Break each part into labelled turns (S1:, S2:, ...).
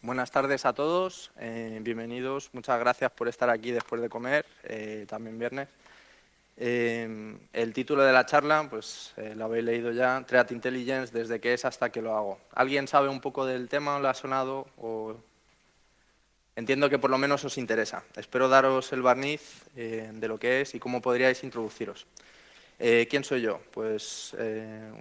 S1: Buenas tardes a todos, bienvenidos, muchas gracias por estar aquí después de comer, también viernes. El título de la charla, pues lo habéis leído ya, Threat Intelligence, desde qué es hasta que lo hago. ¿Alguien sabe un poco del tema, lo ha sonado? Entiendo que por lo menos os interesa. Espero daros el barniz de lo que es y cómo podríais introduciros. ¿Quién soy yo? Pues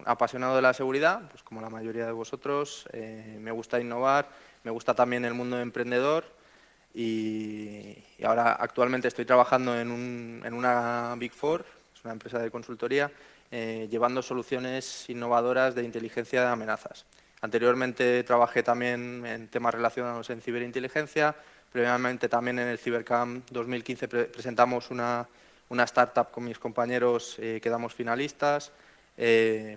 S1: apasionado de la seguridad, pues como la mayoría de vosotros, me gusta innovar, me gusta también el mundo emprendedor y ahora actualmente estoy trabajando en una Big Four, es una empresa de consultoría, llevando soluciones innovadoras de inteligencia de amenazas. Anteriormente trabajé también en temas relacionados en ciberinteligencia, previamente también en el CyberCamp 2015 presentamos una startup con mis compañeros, quedamos finalistas,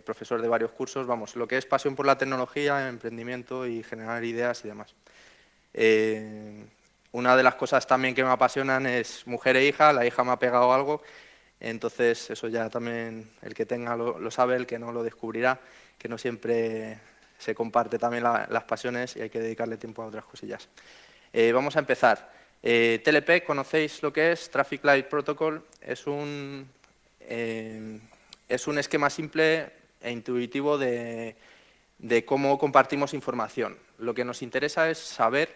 S1: profesor de varios cursos, vamos, lo que es pasión por la tecnología, emprendimiento y generar ideas y demás. Una de las cosas también que me apasionan es mujer e hija, la hija me ha pegado algo, entonces eso ya también el que tenga lo sabe, el que no lo descubrirá, que no siempre se comparte también las pasiones y hay que dedicarle tiempo a otras cosillas. Vamos a empezar. TLP, ¿conocéis lo que es? Traffic Light Protocol. Es un esquema simple e intuitivo de cómo compartimos información. Lo que nos interesa es saber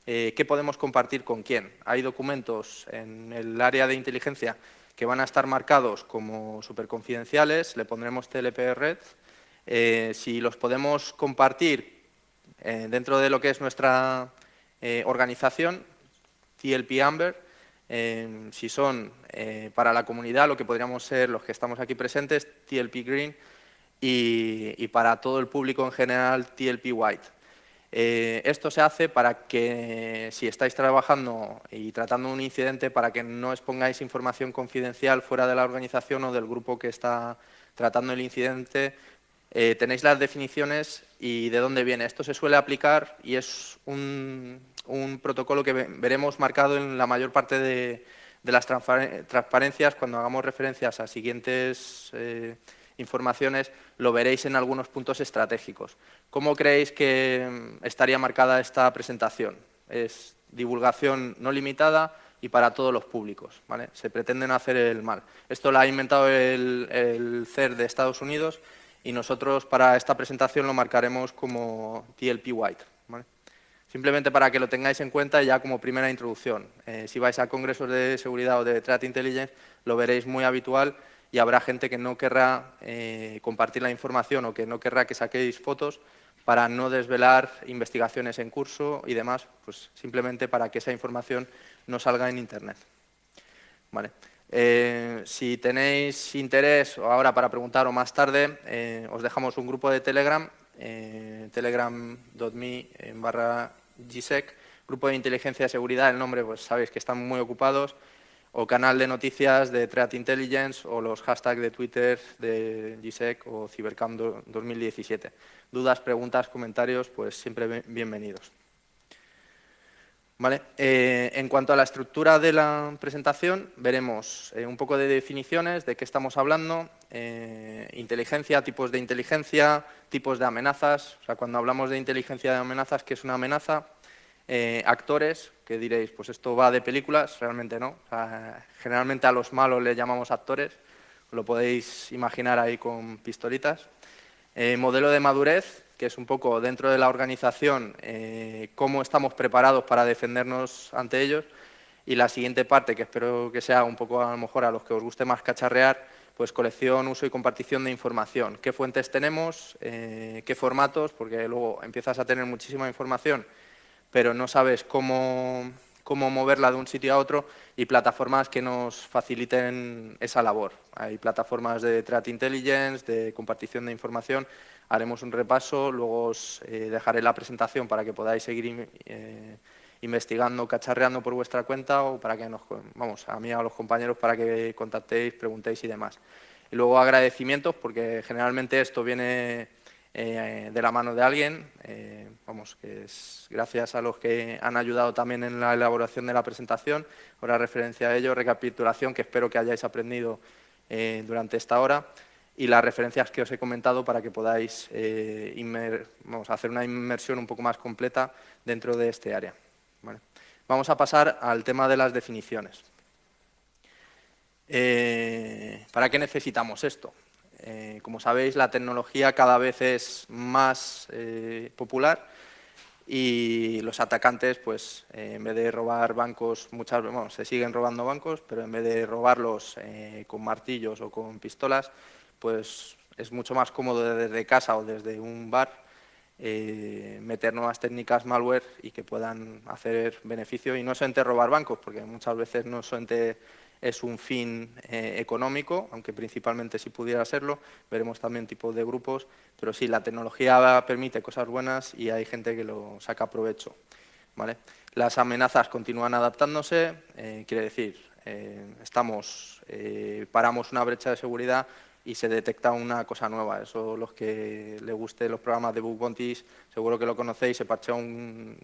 S1: qué podemos compartir con quién. Hay documentos en el área de inteligencia que van a estar marcados como superconfidenciales, le pondremos TLP Red. Si los podemos compartir dentro de lo que es nuestra organización, TLP Amber, si son para la comunidad, lo que podríamos ser los que estamos aquí presentes, TLP Green, y para todo el público en general, TLP White. Esto se hace para que, si estáis trabajando y tratando un incidente, para que no expongáis información confidencial fuera de la organización o del grupo que está tratando el incidente. Tenéis las definiciones y de dónde viene. Esto se suele aplicar y es un protocolo que veremos marcado en la mayor parte de las transparencias. Cuando hagamos referencias a siguientes informaciones, lo veréis en algunos puntos estratégicos. ¿Cómo creéis que estaría marcada esta presentación? Es divulgación no limitada y para todos los públicos, ¿vale? Se pretende no hacer el mal. Esto lo ha inventado el CER de Estados Unidos y nosotros para esta presentación lo marcaremos como TLP White, ¿vale? Simplemente para que lo tengáis en cuenta ya como primera introducción. Si vais a congresos de seguridad o de Threat Intelligence, lo veréis muy habitual y habrá gente que no querrá compartir la información o que no querrá que saquéis fotos para no desvelar investigaciones en curso y demás, pues simplemente para que esa información no salga en Internet. Vale. Si tenéis interés, o ahora para preguntar o más tarde, os dejamos un grupo de Telegram, telegram.me/gsec, grupo de inteligencia y seguridad, el nombre pues sabéis que están muy ocupados, o canal de noticias de Threat Intelligence o los hashtags de Twitter de GSEC o Cybercamp 2017. Dudas, preguntas, comentarios, pues siempre bienvenidos. ¿Vale? En cuanto a la estructura de la presentación, veremos un poco de definiciones, de qué estamos hablando, inteligencia, tipos de amenazas. O sea, cuando hablamos de inteligencia de amenazas, ¿qué es una amenaza? Actores, que diréis, pues esto va de películas, realmente no. O sea, generalmente a los malos les llamamos actores, lo podéis imaginar ahí con pistolitas. Modelo de madurez, que es un poco dentro de la organización cómo estamos preparados para defendernos ante ellos. Y la siguiente parte, que espero que sea un poco a lo mejor a los que os guste más cacharrear, pues colección, uso y compartición de información. ¿Qué fuentes tenemos? ¿Qué formatos? Porque luego empiezas a tener muchísima información, pero no sabes cómo moverla de un sitio a otro, y plataformas que nos faciliten esa labor. Hay plataformas de Threat Intelligence, de compartición de información. Haremos un repaso, luego os dejaré la presentación para que podáis seguir investigando, cacharreando por vuestra cuenta o para que a mí o a los compañeros para que contactéis, preguntéis y demás. Y luego agradecimientos, porque generalmente esto viene de la mano de alguien, que es gracias a los que han ayudado también en la elaboración de la presentación. Ahora referencia a ello, recapitulación, que espero que hayáis aprendido durante esta hora. y las referencias que os he comentado para que podáis hacer una inmersión un poco más completa dentro de este área. ¿Vale? Vamos a pasar al tema de las definiciones. ¿Para qué necesitamos esto? Como sabéis, la tecnología cada vez es más popular y los atacantes, pues, en vez de robar bancos, se siguen robando bancos, pero en vez de robarlos con martillos o con pistolas, pues es mucho más cómodo desde casa o desde un bar meter nuevas técnicas malware y que puedan hacer beneficio, y no solamente robar bancos, porque muchas veces no solamente es un fin económico, aunque principalmente sí pudiera serlo. Veremos también tipos de grupos, pero sí, la tecnología permite cosas buenas y hay gente que lo saca provecho. ¿Vale? Las amenazas continúan adaptándose, quiere decir, paramos una brecha de seguridad y se detecta una cosa nueva. Eso, los que les guste los programas de bug bounties, seguro que lo conocéis, se parchea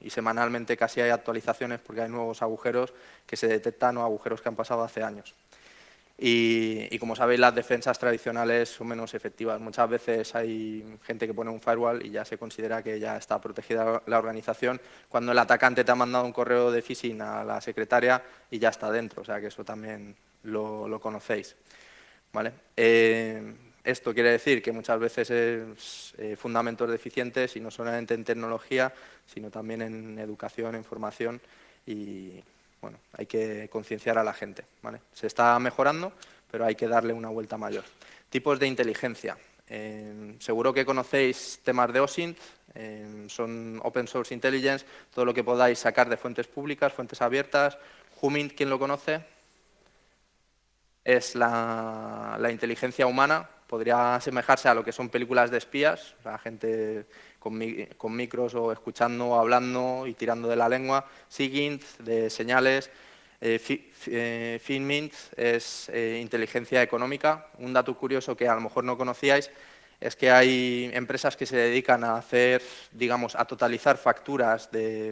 S1: y semanalmente casi hay actualizaciones porque hay nuevos agujeros que se detectan o agujeros que han pasado hace años. Y como sabéis, las defensas tradicionales son menos efectivas. Muchas veces hay gente que pone un firewall y ya se considera que ya está protegida la organización, cuando el atacante te ha mandado un correo de phishing a la secretaria y ya está dentro. O sea que eso también lo conocéis. ¿Vale? Esto quiere decir que muchas veces es fundamentos deficientes, y no solamente en tecnología, sino también en educación, en formación, y bueno, hay que concienciar a la gente. ¿Vale? Se está mejorando, pero hay que darle una vuelta mayor. Tipos de inteligencia. Seguro que conocéis temas de OSINT, son Open Source Intelligence, todo lo que podáis sacar de fuentes públicas, fuentes abiertas. Humint, ¿quién lo conoce? Es la inteligencia humana, podría asemejarse a lo que son películas de espías, la gente con micros o escuchando o hablando y tirando de la lengua. SIGINT, de señales. FinMint es inteligencia económica. Un dato curioso que a lo mejor no conocíais es que hay empresas que se dedican a hacer, digamos, a totalizar facturas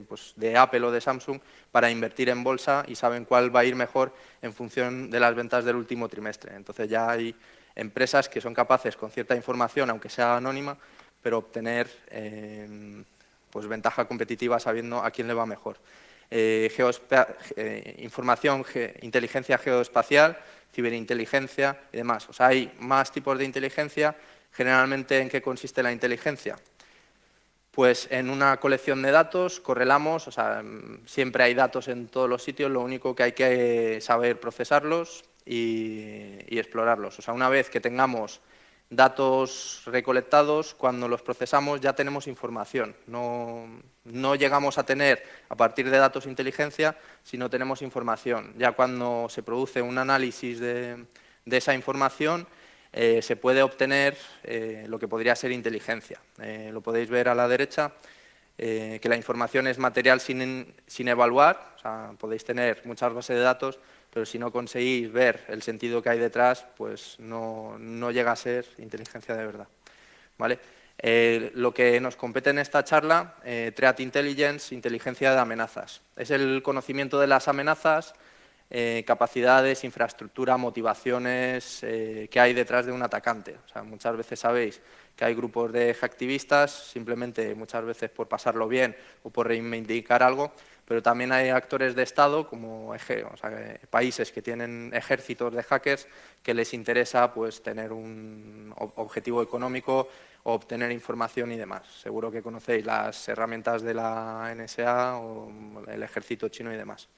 S1: pues, de Apple o de Samsung para invertir en bolsa, y saben cuál va a ir mejor en función de las ventas del último trimestre. Entonces ya hay empresas que son capaces, con cierta información, aunque sea anónima, pero obtener pues ventaja competitiva sabiendo a quién le va mejor. Inteligencia geoespacial, ciberinteligencia y demás. O sea, hay más tipos de inteligencia. Generalmente, ¿en qué consiste la inteligencia? Pues en una colección de datos, correlamos, o sea, siempre hay datos en todos los sitios, lo único que hay que saber procesarlos y explorarlos. O sea, una vez que tengamos datos recolectados, cuando los procesamos ya tenemos información. No llegamos a tener, a partir de datos, inteligencia, sino tenemos información. Ya cuando se produce un análisis de esa información, se puede obtener lo que podría ser inteligencia. Lo podéis ver a la derecha, que la información es material sin evaluar. O sea, podéis tener muchas bases de datos, pero si no conseguís ver el sentido que hay detrás, pues no llega a ser inteligencia de verdad. ¿Vale? Lo que nos compete en esta charla, Threat Intelligence, inteligencia de amenazas. Es el conocimiento de las amenazas, capacidades, infraestructura, motivaciones que hay detrás de un atacante. O sea, muchas veces sabéis que hay grupos de hacktivistas, simplemente muchas veces por pasarlo bien o por reivindicar algo, pero también hay actores de Estado, como países que tienen ejércitos de hackers que les interesa, pues, tener un objetivo económico o obtener información y demás. Seguro que conocéis las herramientas de la NSA o el ejército chino y demás.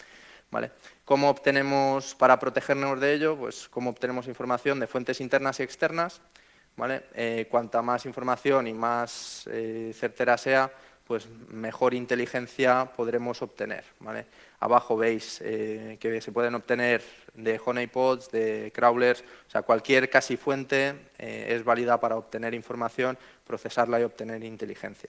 S1: ¿Vale? ¿Cómo obtenemos, para protegernos de ello? Pues cómo obtenemos información de fuentes internas y externas. ¿Vale? Cuanta más información y más certera sea, pues mejor inteligencia podremos obtener. ¿Vale? Abajo veis que se pueden obtener de honeypots, de crawlers, o sea, cualquier casi fuente es válida para obtener información, procesarla y obtener inteligencia.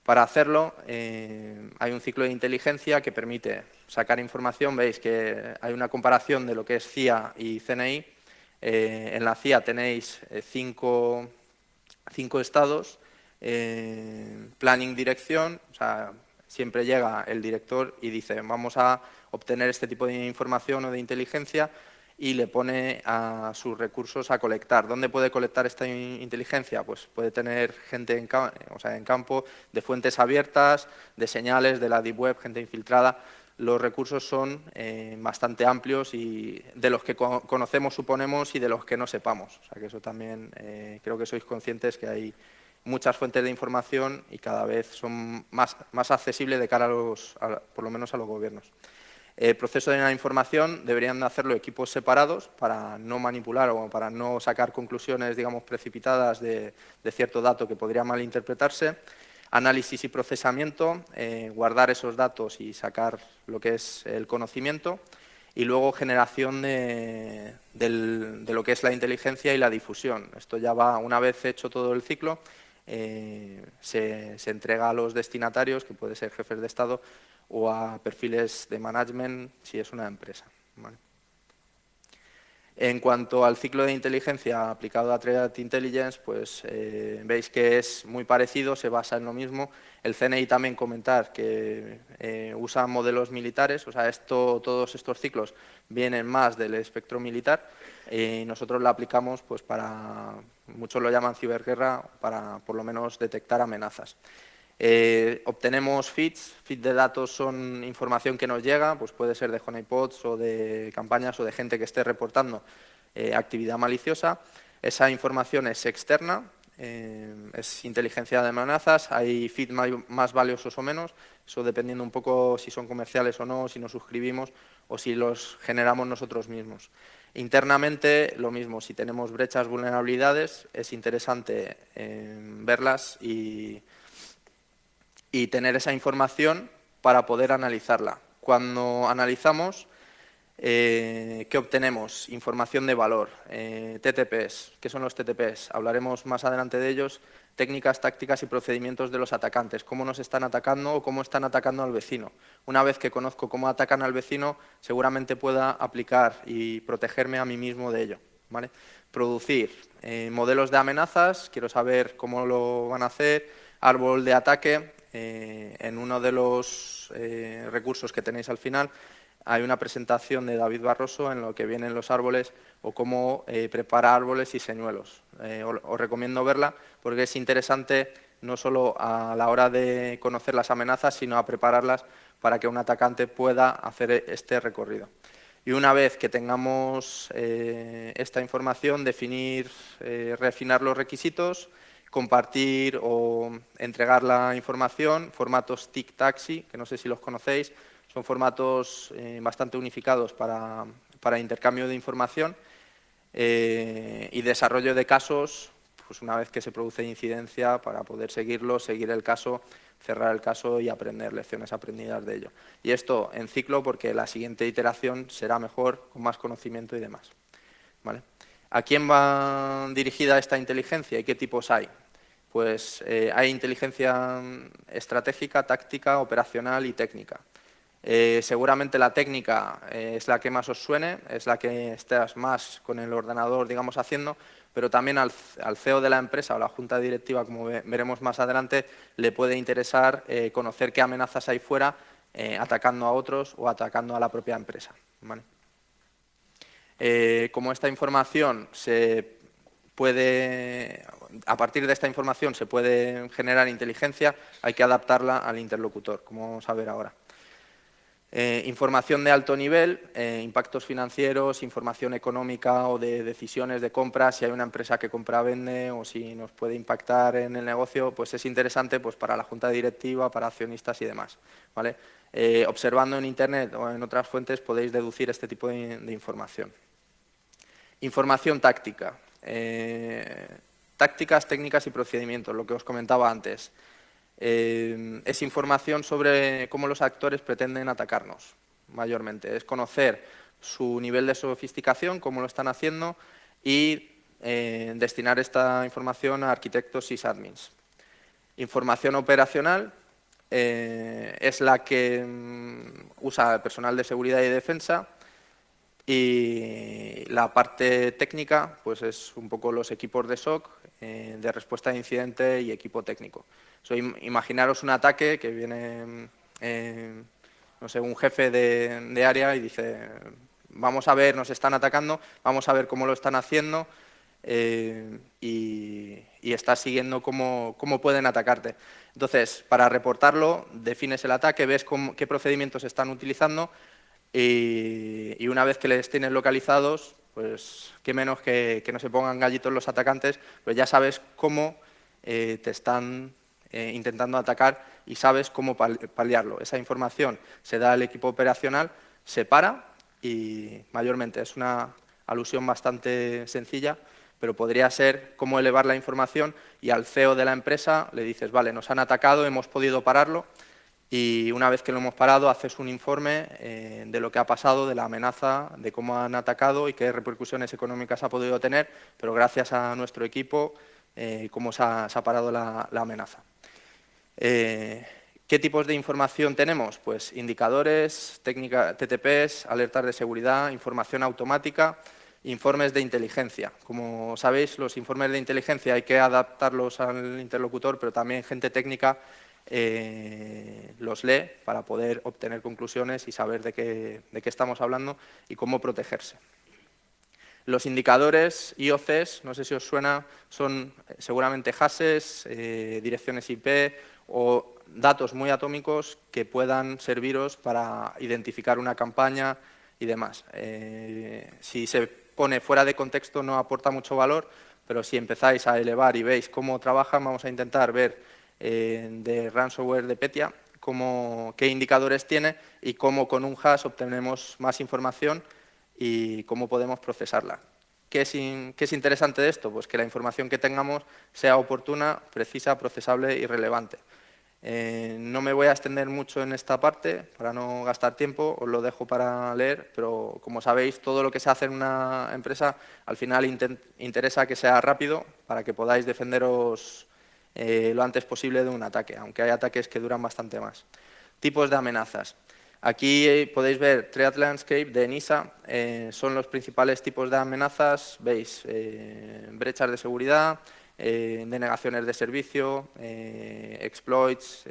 S1: Para hacerlo hay un ciclo de inteligencia que permite sacar información. Veis que hay una comparación de lo que es CIA y CNI. En la CIA tenéis cinco estados, planning, dirección, o sea, siempre llega el director y dice vamos a obtener este tipo de información o de inteligencia. y le pone a sus recursos a colectar. ¿Dónde puede colectar esta inteligencia? Pues puede tener gente en campo, de fuentes abiertas, de señales, de la Deep Web, gente infiltrada. Los recursos son bastante amplios y de los que conocemos, suponemos, y de los que no sepamos. O sea que eso también creo que sois conscientes que hay muchas fuentes de información y cada vez son más accesibles de cara por lo menos a los gobiernos. El proceso de la información deberían de hacerlo equipos separados para no manipular o para no sacar conclusiones, digamos, precipitadas de cierto dato que podría malinterpretarse. Análisis y procesamiento, guardar esos datos y sacar lo que es el conocimiento. Y luego generación de lo que es la inteligencia y la difusión. Esto ya va, una vez hecho todo el ciclo, se entrega a los destinatarios, que puede ser jefes de Estado, o a perfiles de management si es una empresa. ¿Vale? En cuanto al ciclo de inteligencia aplicado a Threat Intelligence, pues veis que es muy parecido, se basa en lo mismo. El CNI también comentar que usa modelos militares, o sea, todos estos ciclos vienen más del espectro militar y nosotros lo aplicamos pues para, muchos lo llaman ciberguerra, para por lo menos detectar amenazas. Obtenemos feeds de datos son información que nos llega, pues puede ser de honeypots o de campañas o de gente que esté reportando actividad maliciosa. Esa información es externa, es inteligencia de amenazas, hay feeds más valiosos o menos, eso dependiendo un poco si son comerciales o no, si nos suscribimos o si los generamos nosotros mismos. Internamente, lo mismo, si tenemos brechas, vulnerabilidades, es interesante verlas y tener esa información para poder analizarla. Cuando analizamos, ¿qué obtenemos? Información de valor, TTPs. ¿Qué son los TTPs? Hablaremos más adelante de ellos. Técnicas, tácticas y procedimientos de los atacantes. Cómo nos están atacando o cómo están atacando al vecino. Una vez que conozco cómo atacan al vecino, seguramente pueda aplicar y protegerme a mí mismo de ello. ¿Vale? Producir modelos de amenazas. Quiero saber cómo lo van a hacer. Árbol de ataque. En uno de los recursos que tenéis al final hay una presentación de David Barroso en lo que vienen los árboles o cómo prepara árboles y señuelos. Os recomiendo verla porque es interesante no solo a la hora de conocer las amenazas, sino a prepararlas para que un atacante pueda hacer este recorrido. Y una vez que tengamos esta información, definir, refinar los requisitos, compartir o entregar la información, formatos TIC-TAXI, que no sé si los conocéis, son formatos bastante unificados para intercambio de información y desarrollo de casos, pues una vez que se produce incidencia, para poder seguirlo, seguir el caso, cerrar el caso y aprender lecciones aprendidas de ello. Y esto en ciclo porque la siguiente iteración será mejor, con más conocimiento y demás. ¿Vale? ¿A quién va dirigida esta inteligencia y qué tipos hay? Pues hay inteligencia estratégica, táctica, operacional y técnica. Seguramente la técnica es la que más os suene, es la que estás más con el ordenador, digamos, haciendo, pero también al CEO de la empresa o la junta directiva, como veremos más adelante, le puede interesar conocer qué amenazas hay fuera, atacando a otros o atacando a la propia empresa. ¿Vale? Como esta información a partir de esta información se puede generar inteligencia, hay que adaptarla al interlocutor, como vamos a ver ahora. Información de alto nivel, impactos financieros, información económica o de decisiones de compra, si hay una empresa que compra-vende o si nos puede impactar en el negocio, pues es interesante pues, para la junta directiva, para accionistas y demás. ¿Vale? Observando en Internet o en otras fuentes podéis deducir este tipo de información. Información táctica. Tácticas, técnicas y procedimientos, lo que os comentaba antes. Es información sobre cómo los actores pretenden atacarnos, mayormente. Es conocer su nivel de sofisticación, cómo lo están haciendo y destinar esta información a arquitectos y sysadmins. Información operacional es la que usa el personal de seguridad y defensa. Y la parte técnica, pues es un poco los equipos de SOC, de respuesta a incidente y equipo técnico. Imaginaros un ataque que viene, no sé, un jefe de área y dice, vamos a ver, nos están atacando, vamos a ver cómo lo están haciendo y estás siguiendo cómo pueden atacarte. Entonces, para reportarlo, defines el ataque, ves qué procedimientos están utilizando y una vez que les tienes localizados, pues qué menos que no se pongan gallitos los atacantes, pues ya sabes cómo te están intentando atacar y sabes cómo paliarlo. Esa información se da al equipo operacional, se para y mayormente es una alusión bastante sencilla, pero podría ser cómo elevar la información y al CEO de la empresa le dices, vale, nos han atacado, hemos podido pararlo y una vez que lo hemos parado haces un informe de lo que ha pasado, de la amenaza, de cómo han atacado y qué repercusiones económicas ha podido tener, pero gracias a nuestro equipo, cómo se ha parado la amenaza. ¿Qué tipos de información tenemos? Pues indicadores, TTPs, alertas de seguridad, información automática, informes de inteligencia. Como sabéis, los informes de inteligencia hay que adaptarlos al interlocutor, pero también gente técnica los lee para poder obtener conclusiones y saber de qué estamos hablando y cómo protegerse. Los indicadores IOCs, no sé si os suena, son seguramente hashes, direcciones IP o datos muy atómicos que puedan serviros para identificar una campaña y demás. Si se pone fuera de contexto no aporta mucho valor, pero si empezáis a elevar y veis cómo trabajan, vamos a intentar ver de ransomware de Petya qué indicadores tiene y cómo con un hash obtenemos más información y cómo podemos procesarla. ¿Qué es interesante de esto? Pues que la información que tengamos sea oportuna, precisa, procesable y relevante. No me voy a extender mucho en esta parte para no gastar tiempo, os lo dejo para leer, pero como sabéis, todo lo que se hace en una empresa al final interesa que sea rápido para que podáis defenderos lo antes posible de un ataque, aunque hay ataques que duran bastante más. Tipos de amenazas. Aquí podéis ver Threat Landscape de NISA, son los principales tipos de amenazas, veis, brechas de seguridad, denegaciones de servicio, exploits,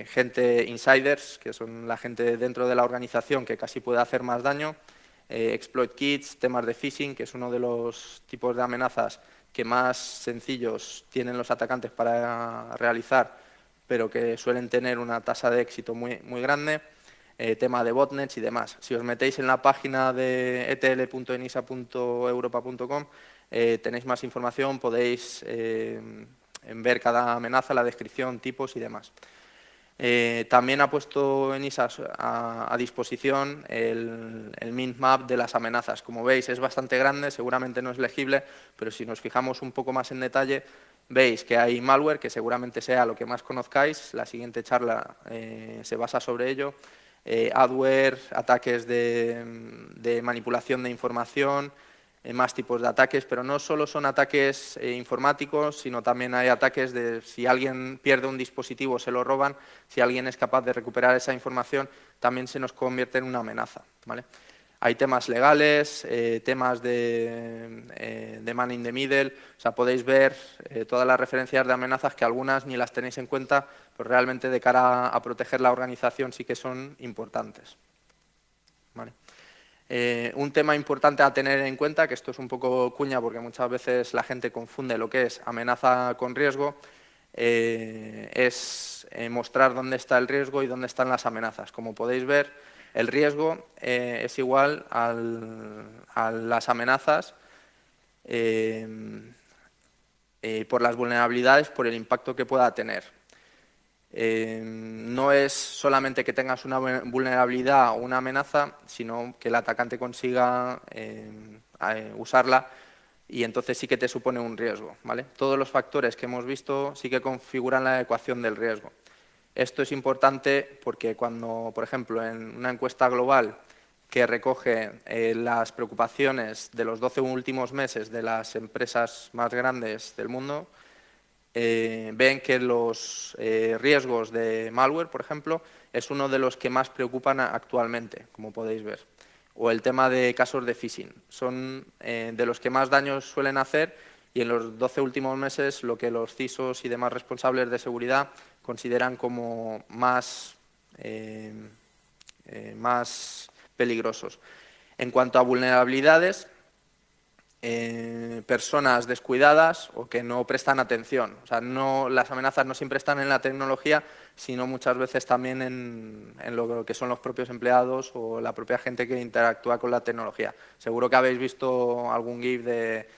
S1: gente insiders, que son la gente dentro de la organización que casi puede hacer más daño, exploit kits, temas de phishing, que es uno de los tipos de amenazas que más sencillos tienen los atacantes para realizar, pero que suelen tener una tasa de éxito muy grande, tema de botnets y demás. Si os metéis en la página de etl.enisa.europa.com tenéis más información, podéis ver cada amenaza, la descripción, tipos y demás. También ha puesto ENISA a disposición el mint map de las amenazas. Como veis, es bastante grande, seguramente no es legible, pero si nos fijamos un poco más en detalle, veis que hay malware, que seguramente sea lo que más conozcáis. La siguiente charla se basa sobre ello. Adware, ataques de manipulación de información, más tipos de ataques, pero no solo son ataques informáticos, sino también hay ataques de si alguien pierde un dispositivo, se lo roban, si alguien es capaz de recuperar esa información, también se nos convierte en una amenaza, ¿vale? Hay temas legales, temas de man in the middle, o sea, podéis ver todas las referencias de amenazas que algunas ni las tenéis en cuenta, pero realmente de cara a proteger la organización sí que son importantes, ¿vale? Un tema importante a tener en cuenta, que esto es un poco cuña porque muchas veces la gente confunde lo que es amenaza con riesgo, es mostrar dónde está el riesgo y dónde están las amenazas. Como podéis ver, el riesgo es igual a las amenazas por las vulnerabilidades, por el impacto que pueda tener. No es solamente que tengas una vulnerabilidad o una amenaza, sino que el atacante consiga usarla y entonces sí que te supone un riesgo, ¿vale? Todos los factores que hemos visto sí que configuran la ecuación del riesgo. Esto es importante porque cuando, por ejemplo, en una encuesta global que recoge las preocupaciones de los 12 últimos meses de las empresas más grandes del mundo, ven que los riesgos de malware, por ejemplo, es uno de los que más preocupan actualmente, como podéis ver. O el tema de casos de phishing. Son de los que más daños suelen hacer y en los 12 últimos meses lo que los CISOs y demás responsables de seguridad consideran como más peligrosos. En cuanto a vulnerabilidades, personas descuidadas o que no prestan atención. O sea, las amenazas no siempre están en la tecnología, sino muchas veces también en lo que son los propios empleados o la propia gente que interactúa con la tecnología. Seguro que habéis visto algún GIF de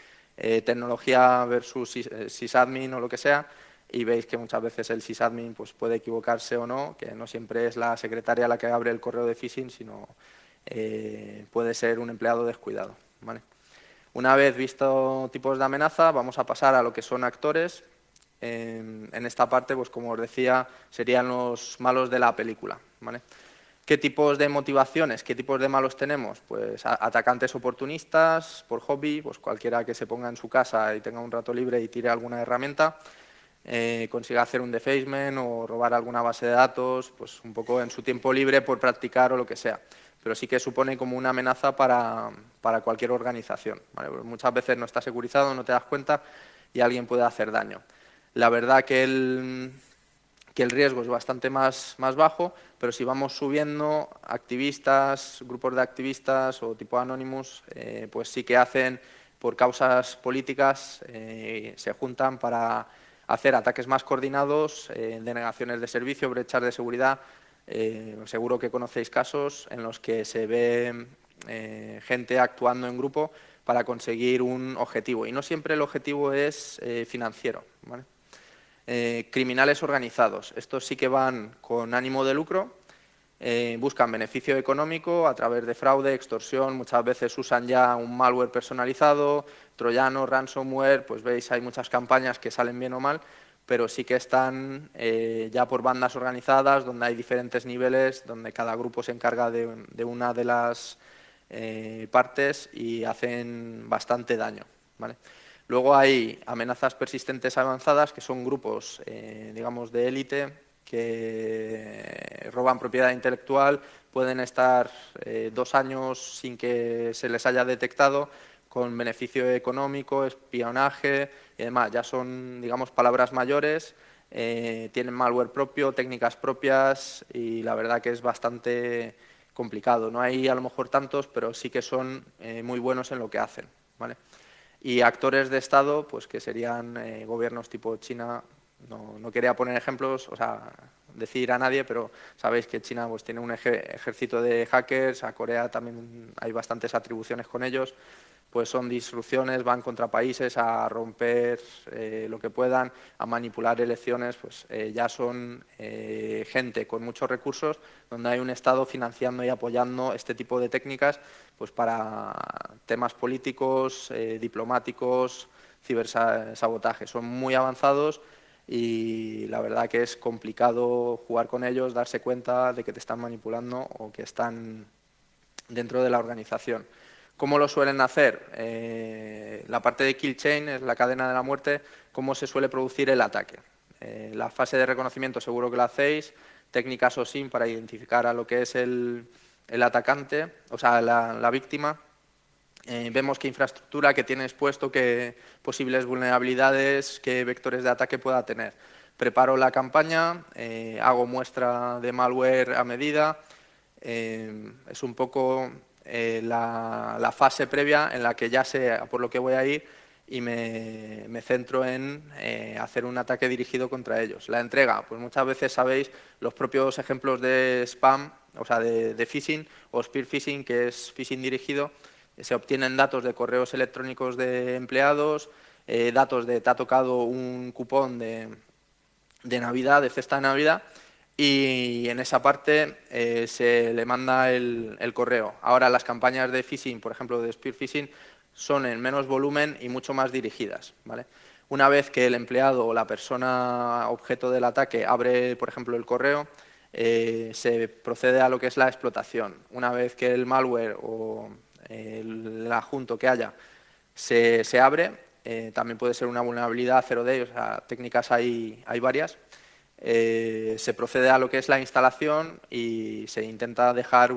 S1: tecnología versus sysadmin o lo que sea, y veis que muchas veces el sysadmin pues, puede equivocarse o no, que no siempre es la secretaria la que abre el correo de phishing, sino puede ser un empleado descuidado, ¿vale? Una vez visto tipos de amenaza, vamos a pasar a lo que son actores. En esta parte, pues como os decía, serían los malos de la película, ¿vale? ¿Qué tipos de motivaciones, qué tipos de malos tenemos? Pues atacantes oportunistas, por hobby, pues cualquiera que se ponga en su casa y tenga un rato libre y tire alguna herramienta, consiga hacer un defacement o robar alguna base de datos, pues un poco en su tiempo libre por practicar o lo que sea. Pero sí que supone como una amenaza para cualquier organización, ¿vale? Pues muchas veces no está securizado, no te das cuenta y alguien puede hacer daño. La verdad que el riesgo es bastante más bajo, pero si vamos subiendo, activistas, grupos de activistas o tipo Anonymous, pues sí que hacen, por causas políticas, se juntan para hacer ataques más coordinados, denegaciones de servicio, brechas de seguridad. Seguro que conocéis casos en los que se ve gente actuando en grupo para conseguir un objetivo. Y no siempre el objetivo es financiero, ¿vale? Criminales organizados. Estos sí que van con ánimo de lucro, buscan beneficio económico a través de fraude, extorsión, muchas veces usan ya un malware personalizado, troyano, ransomware, pues veis, hay muchas campañas que salen bien o mal, pero sí que están ya por bandas organizadas, donde hay diferentes niveles, donde cada grupo se encarga de una de las partes y hacen bastante daño, ¿vale? Luego hay amenazas persistentes avanzadas, que son grupos, digamos, de élite, que roban propiedad intelectual, pueden estar 2 años sin que se les haya detectado, con beneficio económico, espionaje y demás. Ya son, digamos, palabras mayores, tienen malware propio, técnicas propias y la verdad que es bastante complicado. No hay a lo mejor tantos, pero sí que son muy buenos en lo que hacen, ¿vale? Y actores de Estado, pues que serían gobiernos tipo China. No quería poner ejemplos, o sea, decir a nadie, pero sabéis que China pues, tiene un ejército de hackers, a Corea también hay bastantes atribuciones con ellos, pues son disrupciones, van contra países a romper lo que puedan, a manipular elecciones, pues ya son gente con muchos recursos, donde hay un Estado financiando y apoyando este tipo de técnicas pues para temas políticos, diplomáticos, cibersabotaje. Son muy avanzados y la verdad que es complicado jugar con ellos, darse cuenta de que te están manipulando o que están dentro de la organización. ¿Cómo lo suelen hacer? La parte de kill chain es la cadena de la muerte, cómo se suele producir el ataque. La fase de reconocimiento seguro que la hacéis, técnicas OSINT para identificar a lo que es el atacante, o sea, la víctima. Vemos qué infraestructura, qué tiene expuesto, qué posibles vulnerabilidades, qué vectores de ataque pueda tener. Preparo la campaña, hago muestra de malware a medida. Es un poco la fase previa en la que ya sé por lo que voy a ir y me centro en hacer un ataque dirigido contra ellos. La entrega, pues muchas veces sabéis los propios ejemplos de spam, o sea, de phishing o spear phishing, que es phishing dirigido. Se obtienen datos de correos electrónicos de empleados, datos de te ha tocado un cupón de Navidad, de cesta de Navidad, y en esa parte se le manda el correo. Ahora las campañas de phishing, por ejemplo de spear phishing, son en menos volumen y mucho más dirigidas, ¿vale? Una vez que el empleado o la persona objeto del ataque abre, por ejemplo, el correo, se procede a lo que es la explotación. Una vez que el malware o el adjunto que haya se abre, también puede ser una vulnerabilidad 0D, o sea, técnicas hay varias. Se procede a lo que es la instalación y se intenta dejar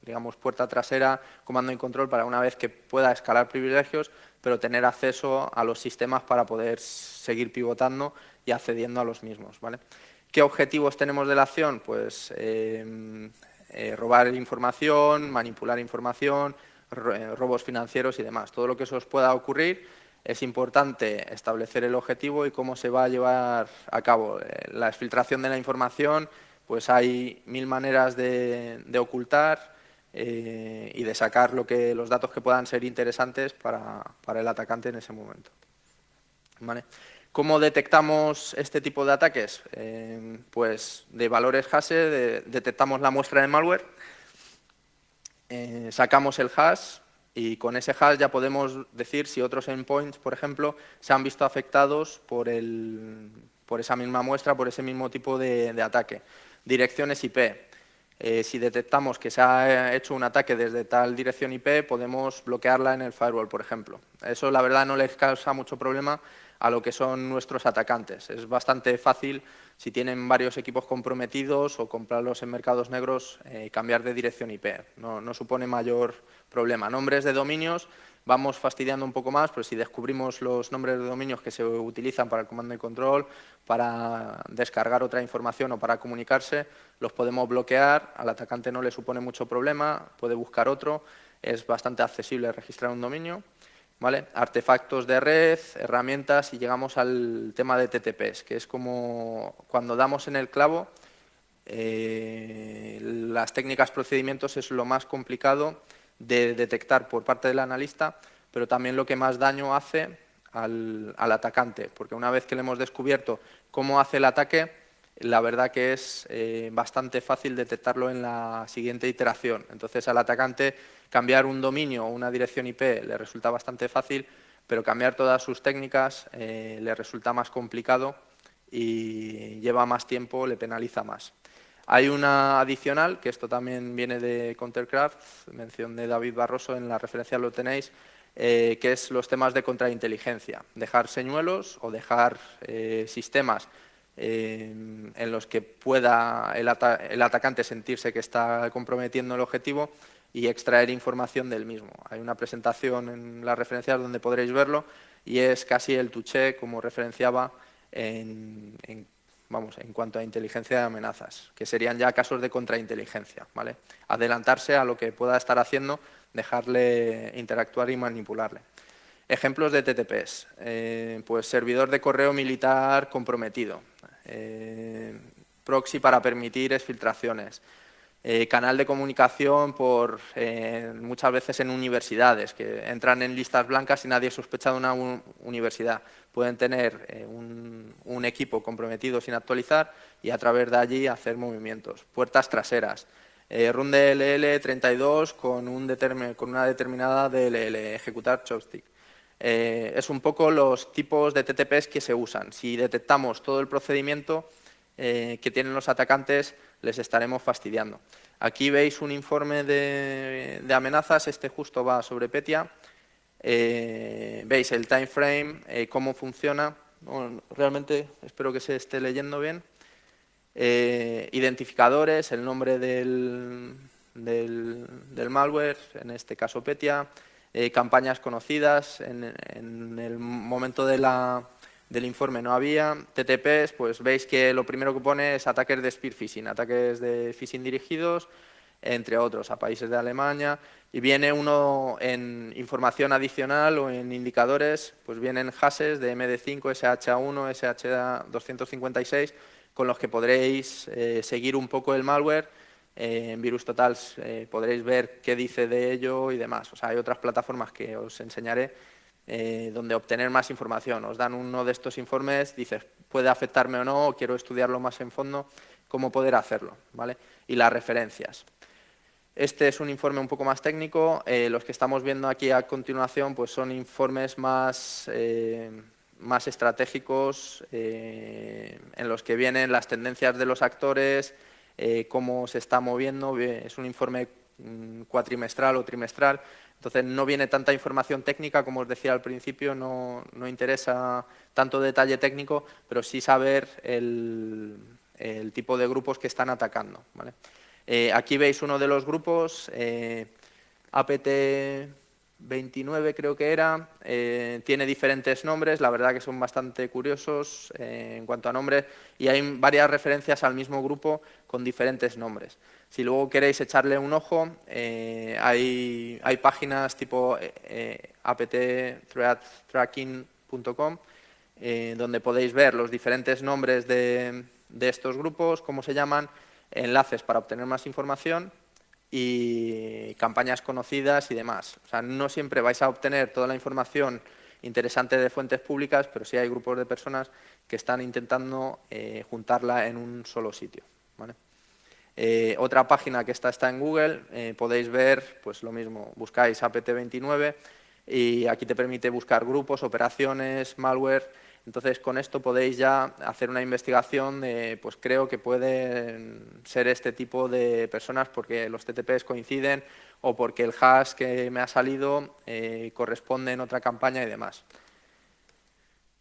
S1: digamos, puerta trasera, comando y control para una vez que pueda escalar privilegios, pero tener acceso a los sistemas para poder seguir pivotando y accediendo a los mismos, ¿vale? ¿Qué objetivos tenemos de la acción? Pues robar información, manipular información, robos financieros y demás. Todo lo que eso os pueda ocurrir, es importante establecer el objetivo y cómo se va a llevar a cabo. La exfiltración de la información, pues hay 1000 maneras de ocultar y de sacar los datos que puedan ser interesantes para el atacante en ese momento. ¿Vale? ¿Cómo detectamos este tipo de ataques? Pues de valores hash detectamos la muestra de malware, sacamos el hash y con ese hash ya podemos decir si otros endpoints, por ejemplo, se han visto afectados por esa misma muestra, por ese mismo tipo de ataque. Direcciones IP. Si detectamos que se ha hecho un ataque desde tal dirección IP, podemos bloquearla en el firewall, por ejemplo. Eso, la verdad, no les causa mucho problema a lo que son nuestros atacantes. Es bastante fácil, si tienen varios equipos comprometidos o comprarlos en mercados negros, cambiar de dirección IP. No supone mayor problema. Nombres de dominios, vamos fastidiando un poco más, pero si descubrimos los nombres de dominios que se utilizan para el comando y control, para descargar otra información o para comunicarse, los podemos bloquear. Al atacante no le supone mucho problema, puede buscar otro, es bastante accesible registrar un dominio. ¿Vale? Artefactos de red, herramientas, y llegamos al tema de TTPs, que es como cuando damos en el clavo, las técnicas, procedimientos es lo más complicado de detectar por parte del analista, pero también lo que más daño hace al atacante, porque una vez que le hemos descubierto cómo hace el ataque, la verdad que es bastante fácil detectarlo en la siguiente iteración. Entonces, al atacante cambiar un dominio o una dirección IP le resulta bastante fácil, pero cambiar todas sus técnicas le resulta más complicado y lleva más tiempo, le penaliza más. Hay una adicional, que esto también viene de Countercraft, mención de David Barroso, en la referencia lo tenéis, que es los temas de contrainteligencia. Dejar señuelos o dejar sistemas en los que pueda el atacante sentirse que está comprometiendo el objetivo y extraer información del mismo. Hay una presentación en las referencias donde podréis verlo y es casi el touché, como referenciaba, en cuanto a inteligencia de amenazas, que serían ya casos de contrainteligencia, ¿vale? Adelantarse a lo que pueda estar haciendo, dejarle interactuar y manipularle. Ejemplos de TTPs, pues servidor de correo militar comprometido, proxy para permitir exfiltraciones, canal de comunicación muchas veces en universidades, que entran en listas blancas y nadie sospecha de una universidad. Pueden tener un equipo comprometido sin actualizar y a través de allí hacer movimientos. Puertas traseras, run DLL 32 con una determinada DLL, ejecutar chopstick. Es un poco los tipos de TTPs que se usan. Si detectamos todo el procedimiento que tienen los atacantes, les estaremos fastidiando. Aquí veis un informe de amenazas, este justo va sobre Petya. Veis el time frame, cómo funciona. Bueno, realmente espero que se esté leyendo bien. Identificadores, el nombre del malware, en este caso Petya. Campañas conocidas, en el momento del informe no había. TTPs, pues veis que lo primero que pone es ataques de spear phishing, ataques de phishing dirigidos, entre otros, a países de Alemania. Y viene uno en información adicional o en indicadores, pues vienen hashes de MD5, SHA1, SHA256, con los que podréis seguir un poco el malware. En VirusTotal podréis ver qué dice de ello y demás. O sea, hay otras plataformas que os enseñaré donde obtener más información. Os dan uno de estos informes, dices, puede afectarme o no, o quiero estudiarlo más en fondo, cómo poder hacerlo, ¿vale? Y las referencias. Este es un informe un poco más técnico. Los que estamos viendo aquí a continuación pues son informes más estratégicos, en los que vienen las tendencias de los actores, cómo se está moviendo. Es un informe cuatrimestral o trimestral, entonces no viene tanta información técnica, como os decía al principio, no interesa tanto detalle técnico, pero sí saber el tipo de grupos que están atacando, ¿vale? Aquí veis uno de los grupos, APT 29 creo que era, tiene diferentes nombres, la verdad que son bastante curiosos en cuanto a nombres y hay varias referencias al mismo grupo con diferentes nombres. Si luego queréis echarle un ojo, hay páginas tipo aptthreattracking.com donde podéis ver los diferentes nombres de estos grupos, cómo se llaman, enlaces para obtener más información y campañas conocidas y demás. O sea, no siempre vais a obtener toda la información interesante de fuentes públicas, pero sí hay grupos de personas que están intentando juntarla en un solo sitio, ¿vale? Otra página que está en Google, podéis ver pues lo mismo, buscáis apt29 y aquí te permite buscar grupos, operaciones, malware. Entonces, con esto podéis ya hacer una investigación de, pues creo que pueden ser este tipo de personas porque los TTPs coinciden o porque el hash que me ha salido corresponde en otra campaña y demás.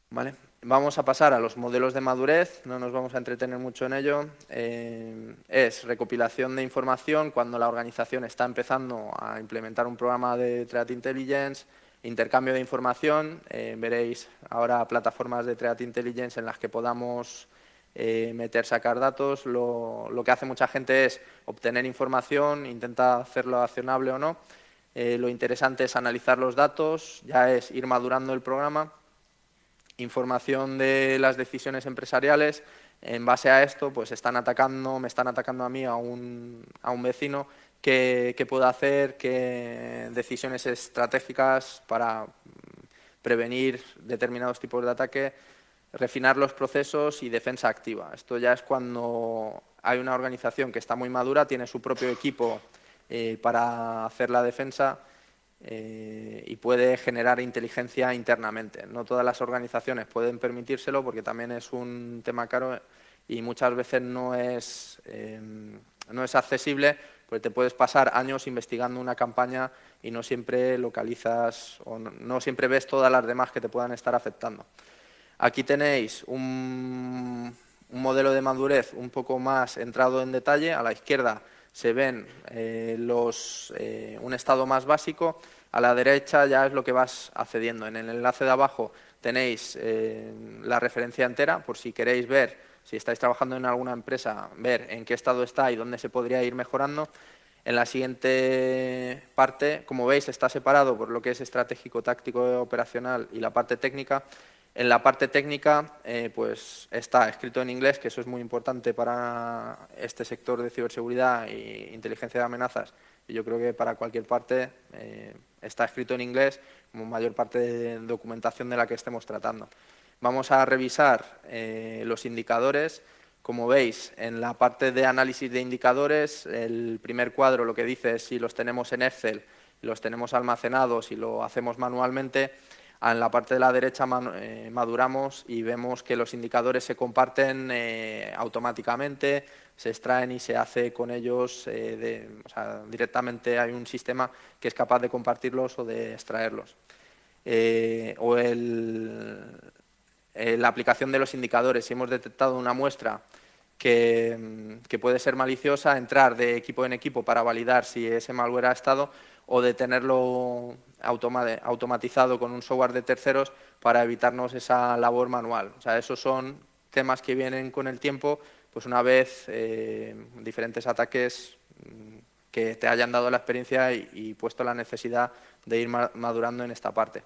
S1: ¿Vale? Vamos a pasar a los modelos de madurez, no nos vamos a entretener mucho en ello. Es recopilación de información cuando la organización está empezando a implementar un programa de Threat Intelligence, intercambio de información, veréis ahora plataformas de Threat Intelligence en las que podamos meter, sacar datos. Lo que hace mucha gente es obtener información, intenta hacerlo accionable o no. Lo interesante es analizar los datos, ya es ir madurando el programa. Información de las decisiones empresariales, en base a esto pues me están atacando a mí, a un vecino, qué puedo hacer, qué decisiones estratégicas para prevenir determinados tipos de ataque, refinar los procesos y defensa activa. Esto ya es cuando hay una organización que está muy madura, tiene su propio equipo para hacer la defensa y puede generar inteligencia internamente. No todas las organizaciones pueden permitírselo porque también es un tema caro y muchas veces no es accesible, porque te puedes pasar años investigando una campaña y no siempre localizas o no siempre ves todas las demás que te puedan estar afectando. Aquí tenéis un modelo de madurez un poco más entrado en detalle. A la izquierda se ven un estado más básico, a la derecha ya es lo que vas accediendo. En el enlace de abajo tenéis la referencia entera, por si queréis ver, si estáis trabajando en alguna empresa, ver en qué estado está y dónde se podría ir mejorando. En la siguiente parte, como veis, está separado por lo que es estratégico, táctico, operacional y la parte técnica. En la parte técnica pues está escrito en inglés, que eso es muy importante para este sector de ciberseguridad e inteligencia de amenazas. Y yo creo que para cualquier parte está escrito en inglés, como mayor parte de documentación de la que estemos tratando. Vamos a revisar los indicadores. Como veis, en la parte de análisis de indicadores, el primer cuadro lo que dice es si los tenemos en Excel, los tenemos almacenados y lo hacemos manualmente. En la parte de la derecha maduramos y vemos que los indicadores se comparten automáticamente, se extraen y se hace con ellos, o sea, directamente hay un sistema que es capaz de compartirlos o de extraerlos. La aplicación de los indicadores, si hemos detectado una muestra que puede ser maliciosa, entrar de equipo en equipo para validar si ese malware ha estado o de tenerlo automatizado con un software de terceros para evitarnos esa labor manual. O sea, esos son temas que vienen con el tiempo, pues una vez diferentes ataques que te hayan dado la experiencia y puesto la necesidad de ir madurando en esta parte.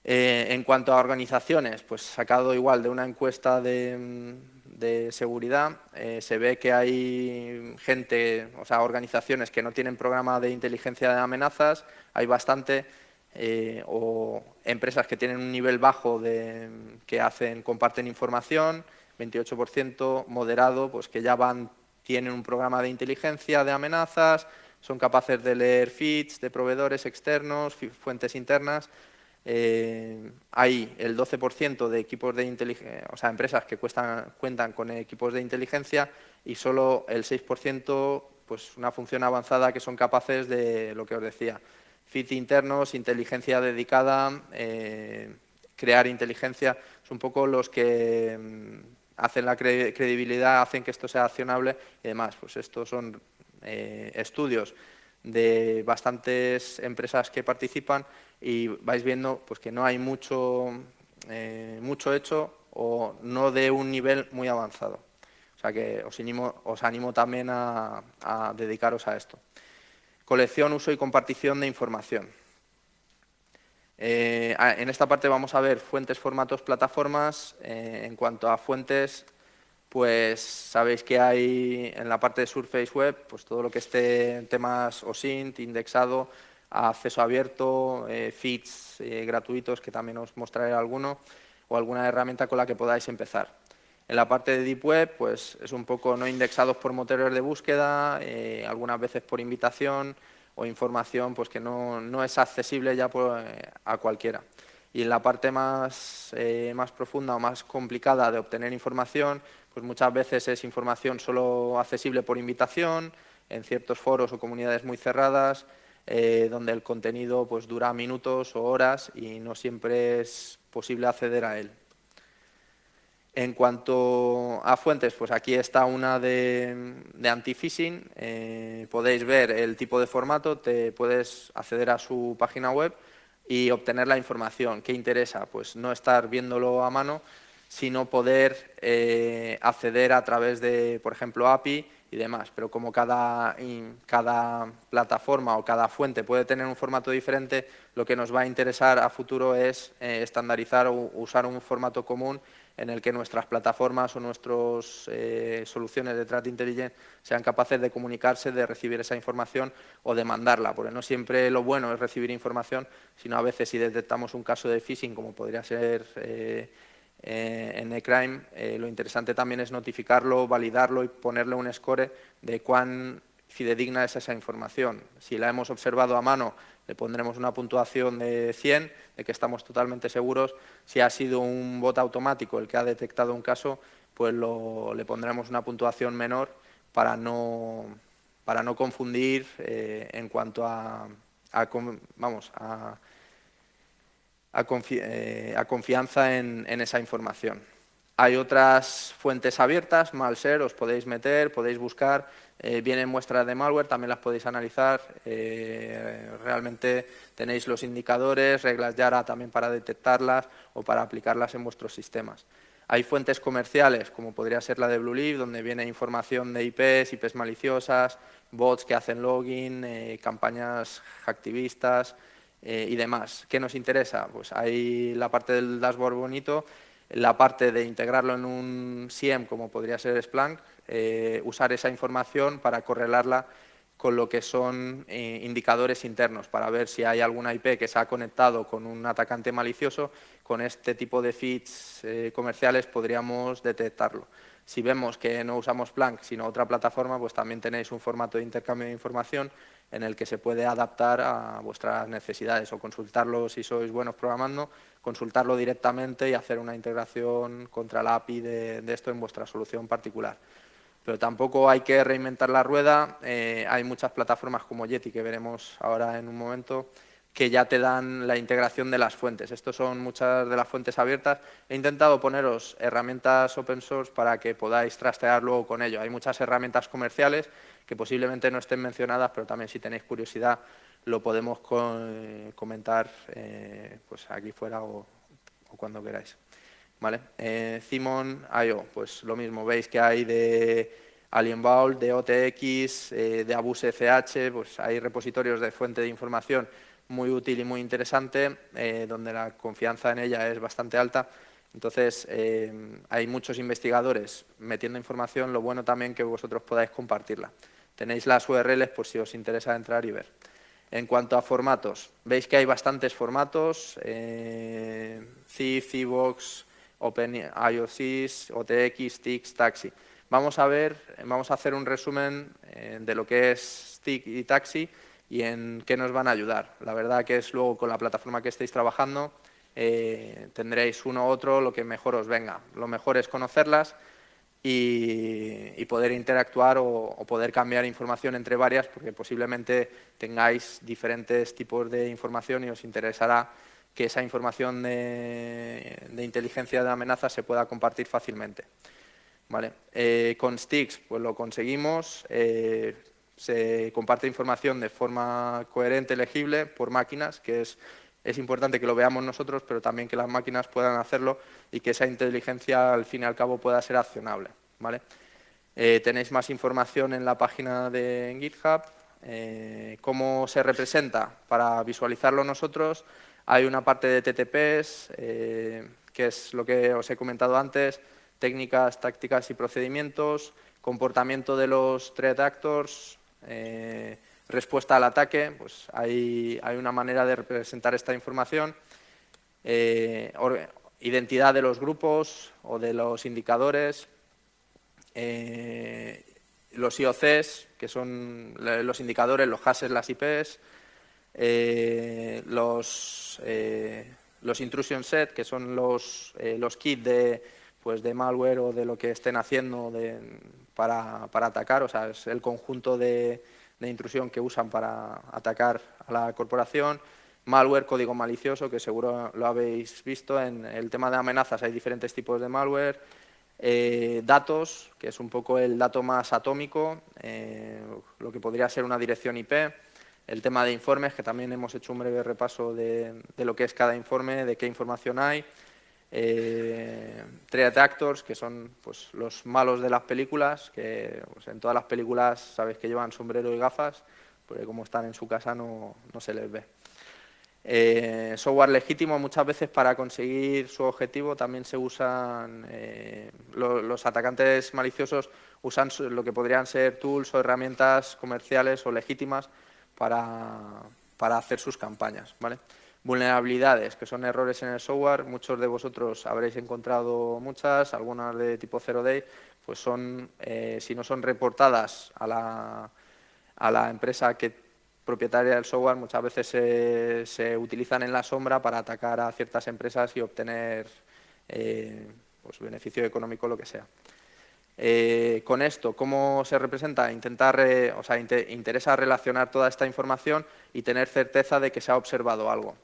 S1: En cuanto a organizaciones, pues sacado igual de una encuesta de seguridad, se ve que hay gente, o sea, organizaciones que no tienen programa de inteligencia de amenazas, hay bastante, o empresas que tienen un nivel bajo que comparten información, 28%, moderado, pues que ya tienen un programa de inteligencia de amenazas, son capaces de leer feeds de proveedores externos, fuentes internas. Hay el 12% de equipos de inteligencia, o sea, empresas que cuentan con equipos de inteligencia y solo el 6%, pues una función avanzada que son capaces de lo que os decía, feeds internos, inteligencia dedicada, crear inteligencia, son un poco los que hacen la credibilidad, hacen que esto sea accionable y demás. Pues estos son estudios de bastantes empresas que participan y vais viendo pues, que no hay mucho hecho o no de un nivel muy avanzado. O sea que os animo también a dedicaros a esto. Colección, uso y compartición de información. En esta parte vamos a ver fuentes, formatos, plataformas. En cuanto a fuentes, pues sabéis que hay en la parte de Surface Web, pues todo lo que esté en temas OSINT, indexado, acceso abierto, feeds gratuitos, que también os mostraré alguno, o alguna herramienta con la que podáis empezar. En la parte de Deep Web, pues es un poco no indexados por motores de búsqueda, algunas veces por invitación o información pues que no es accesible ya a cualquiera. Y en la parte más profunda o más complicada de obtener información, pues muchas veces es información solo accesible por invitación, en ciertos foros o comunidades muy cerradas, donde el contenido pues dura minutos o horas y no siempre es posible acceder a él. En cuanto a fuentes, pues aquí está una de anti-phishing. Podéis ver el tipo de formato, te puedes acceder a su página web y obtener la información. ¿Qué interesa? Pues no estar viéndolo a mano, sino poder acceder a través de, por ejemplo, API y demás. Pero como cada plataforma o cada fuente puede tener un formato diferente, lo que nos va a interesar a futuro es estandarizar o usar un formato común en el que nuestras plataformas o nuestras soluciones de threat intelligence sean capaces de comunicarse, de recibir esa información o de mandarla, porque no siempre lo bueno es recibir información, sino a veces si detectamos un caso de phishing, como podría ser en eCrime, lo interesante también es notificarlo, validarlo y ponerle un score de cuán fidedigna es esa información. Si la hemos observado a mano, le pondremos una puntuación de 100, de que estamos totalmente seguros. Si ha sido un bot automático el que ha detectado un caso, pues le pondremos una puntuación menor para no confundir en cuanto a confianza en esa información. Hay otras fuentes abiertas, Malshare, os podéis meter, podéis buscar, vienen muestras de malware, también las podéis analizar, realmente tenéis los indicadores, reglas Yara también para detectarlas o para aplicarlas en vuestros sistemas. Hay fuentes comerciales, como podría ser la de Blueleaf, donde viene información de IPs maliciosas, bots que hacen login, campañas hacktivistas y demás. ¿Qué nos interesa? Pues hay la parte del dashboard bonito, la parte de integrarlo en un SIEM, como podría ser Splunk, usar esa información para correlarla con lo que son indicadores internos, para ver si hay alguna IP que se ha conectado con un atacante malicioso. Con este tipo de feeds comerciales podríamos detectarlo. Si vemos que no usamos Splunk, sino otra plataforma, pues también tenéis un formato de intercambio de información en el que se puede adaptar a vuestras necesidades o consultarlo si sois buenos programando, consultarlo directamente y hacer una integración contra la API de esto en vuestra solución particular. Pero tampoco hay que reinventar la rueda. Hay muchas plataformas como Yeti, que veremos ahora en un momento, que ya te dan la integración de las fuentes. Estas son muchas de las fuentes abiertas. He intentado poneros herramientas open source para que podáis trastear luego con ello. Hay muchas herramientas comerciales que posiblemente no estén mencionadas, pero también si tenéis curiosidad lo podemos comentar pues aquí fuera o cuando queráis. ¿Vale? Cimon.io, pues lo mismo, veis que hay de Alienvault, de OTX, de Abuse.ch, pues hay repositorios de fuente de información muy útil y muy interesante, donde la confianza en ella es bastante alta. Entonces, hay muchos investigadores metiendo información, lo bueno también que vosotros podáis compartirla. Tenéis las URLs por si os interesa entrar y ver. En cuanto a formatos, veis que hay bastantes formatos, CIF, CIVOX, OpenIOSys, OTX, TIX, Taxi. Vamos a hacer un resumen de lo que es TIC y Taxi y en qué nos van a ayudar. La verdad que es luego con la plataforma que estéis trabajando, tendréis uno u otro, lo que mejor os venga. Lo mejor es conocerlas y poder interactuar o poder cambiar información entre varias, porque posiblemente tengáis diferentes tipos de información y os interesará que esa información de inteligencia de amenazas se pueda compartir fácilmente. ¿Vale? Con Stix pues lo conseguimos, se comparte información de forma coherente, legible, por máquinas, que es importante que lo veamos nosotros, pero también que las máquinas puedan hacerlo y que esa inteligencia, al fin y al cabo, pueda ser accionable, ¿vale? Tenéis más información en la página de GitHub. ¿Cómo se representa? Para visualizarlo nosotros, hay una parte de TTPs, que es lo que os he comentado antes, técnicas, tácticas y procedimientos, comportamiento de los threat actors, respuesta al ataque, pues hay una manera de representar esta información, identidad de los grupos o de los indicadores, los IOCs, que son los indicadores, los hashes, las IPs, los intrusion set, que son los kits de malware o de lo que estén haciendo para atacar, o sea, es el conjunto de intrusión que usan para atacar a la corporación. Malware, código malicioso, que seguro lo habéis visto. En el tema de amenazas hay diferentes tipos de malware. Datos, que es un poco el dato más atómico, lo que podría ser una dirección IP. El tema de informes, que también hemos hecho un breve repaso de lo que es cada informe, de qué información hay. Threat actors, que son pues, los malos de las películas, que pues, en todas las películas sabéis que llevan sombrero y gafas, porque como están en su casa no se les ve. Software legítimo, muchas veces para conseguir su objetivo también se usan, los atacantes maliciosos usan lo que podrían ser tools o herramientas comerciales o legítimas para hacer sus campañas, ¿vale? Vulnerabilidades, que son errores en el software, muchos de vosotros habréis encontrado muchas, algunas de tipo 0-day, pues son, si no son reportadas a la empresa propietaria del software, muchas veces se utilizan en la sombra para atacar a ciertas empresas y obtener pues beneficio económico, lo que sea. Con esto, ¿cómo se representa? Interesa relacionar toda esta información y tener certeza de que se ha observado algo.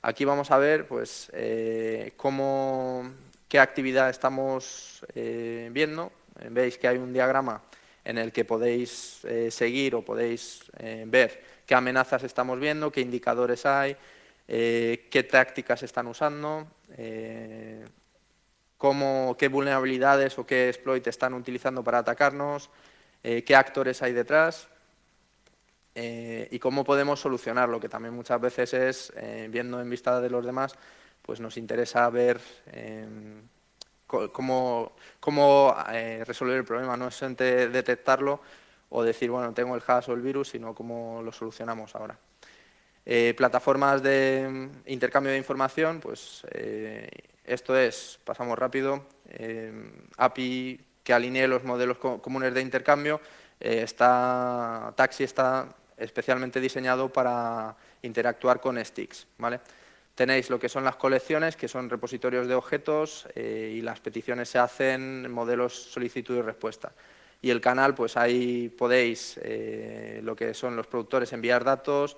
S1: Aquí vamos a ver pues, qué actividad estamos viendo. Veis que hay un diagrama en el que podéis seguir o podéis ver qué amenazas estamos viendo, qué indicadores hay, qué tácticas están usando, qué vulnerabilidades o qué exploit están utilizando para atacarnos, qué actores hay detrás y cómo podemos solucionarlo, que también muchas veces es, viendo en vista de los demás, pues nos interesa ver cómo resolver el problema. No es detectarlo o decir, bueno, tengo el hash o el virus, sino cómo lo solucionamos ahora. Plataformas de intercambio de información, pues esto es, pasamos rápido, API que alinee los modelos comunes de intercambio. Taxi está especialmente diseñado para interactuar con sticks, ¿vale? Tenéis lo que son las colecciones, que son repositorios de objetos y las peticiones se hacen en modelos solicitud y respuesta. Y el canal, pues ahí podéis, lo que son los productores, enviar datos